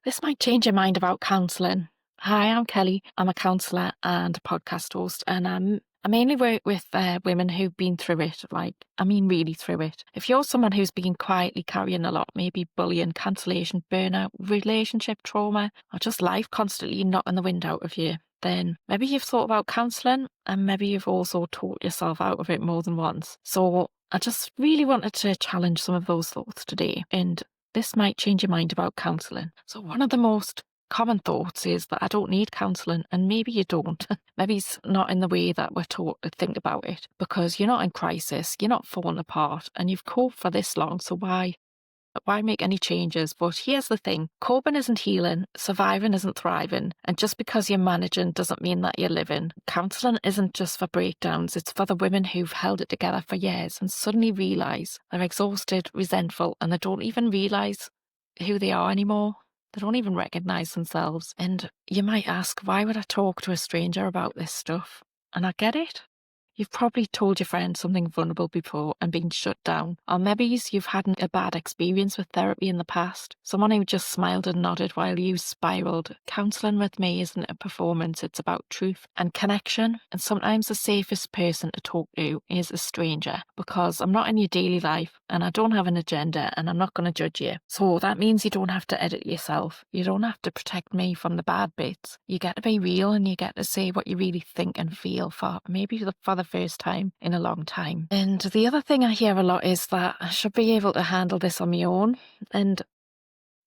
This might change your mind about counselling. Hi, I'm Kelly. I'm a counsellor and a podcast host, and I mainly work with women who've been through it, really through it. If you're someone who's been quietly carrying a lot, maybe bullying, cancellation, burnout, relationship trauma, or just life constantly knocking the wind out of you, then maybe you've thought about counselling and maybe you've also taught yourself out of it more than once. So I just really wanted to challenge some of those thoughts today, and this might change your mind about counselling. So one of the most common thoughts is that I don't need counselling, and maybe you don't. Maybe it's not in the way that we're taught to think about it, because you're not in crisis, you're not falling apart, and you've coped for this long, so why make any changes? But here's the thing, coping isn't healing, surviving isn't thriving, and just because you're managing doesn't mean that you're living. Counselling isn't just for breakdowns, it's for the women who've held it together for years and suddenly realise they're exhausted, resentful, and they don't even realise who they are anymore. They don't even recognise themselves. And you might ask, why would I talk to a stranger about this stuff? And I get it. You've probably told your friend something vulnerable before and been shut down. Or maybe you've had a bad experience with therapy in the past. Someone who just smiled and nodded while you spiraled. Counselling with me isn't a performance, it's about truth and connection. And sometimes the safest person to talk to is a stranger, because I'm not in your daily life and I don't have an agenda and I'm not going to judge you. So that means you don't have to edit yourself. You don't have to protect me from the bad bits. You get to be real and you get to say what you really think and feel for the first time in a long time. And the other thing I hear a lot is that I should be able to handle this on my own. And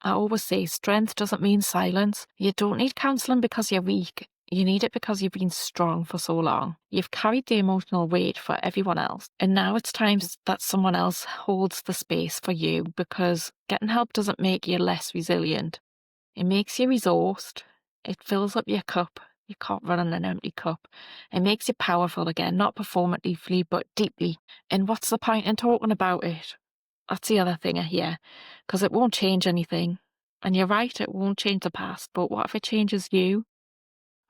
I always say strength doesn't mean silence. You don't need counselling because you're weak. You need it because you've been strong for so long. You've carried the emotional weight for everyone else. And now it's time that someone else holds the space for you, because getting help doesn't make you less resilient. It makes you resourced. It fills up your cup. You can't run on an empty cup. It makes you powerful again, not performatively, but deeply. And what's the point in talking about it? That's the other thing I hear, because it won't change anything. And you're right, it won't change the past, but what if it changes you?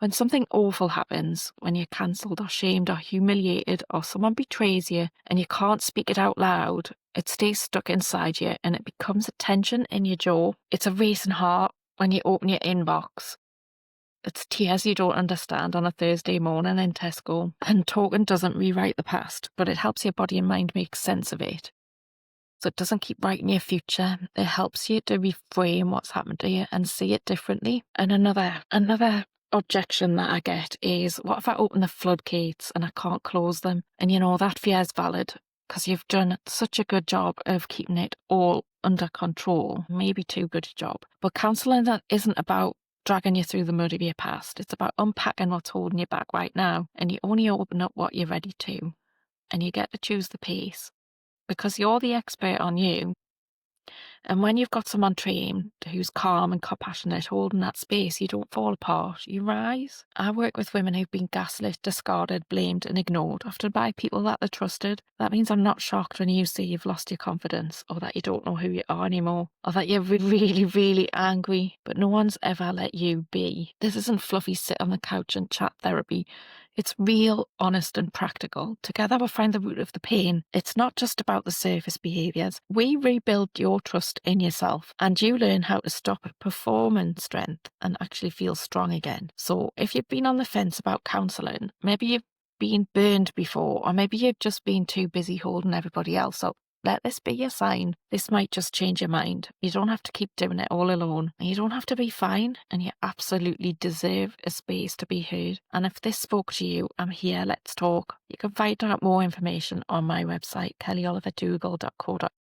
When something awful happens, when you're cancelled or shamed or humiliated, or someone betrays you and you can't speak it out loud, it stays stuck inside you and it becomes a tension in your jaw. It's a racing heart when you open your inbox. It's tears you don't understand on a Thursday morning in Tesco. And talking doesn't rewrite the past, but it helps your body and mind make sense of it. So it doesn't keep writing your future. It helps you to reframe what's happened to you and see it differently. And another objection that I get is, what if I open the floodgates and I can't close them? And that fear is valid, because you've done such a good job of keeping it all under control. Maybe too good a job. But counselling that isn't about dragging you through the mud of your past. It's about unpacking what's holding you back right now. And you only open up what you're ready to. And you get to choose the pace, because you're the expert on you. And when you've got someone trained who's calm and compassionate, holding that space, you don't fall apart, you rise. I work with women who've been gaslit, discarded, blamed and ignored, often by people that they trusted. That means I'm not shocked when you say you've lost your confidence, or that you don't know who you are anymore, or that you're really, really angry, but no one's ever let you be. This isn't fluffy sit on the couch and chat therapy. It's real, honest and practical. Together we'll find the root of the pain. It's not just about the surface behaviours. We rebuild your trust in yourself, and you learn how to stop performance strength and actually feel strong again. So if you've been on the fence about counselling, maybe you've been burned before, or maybe you've just been too busy holding everybody else up, let this be your sign. This might just change your mind. You don't have to keep doing it all alone. And you don't have to be fine. And you absolutely deserve a space to be heard. And if this spoke to you, I'm here. Let's talk. You can find out more information on my website, kellyoliverdougall.co.uk.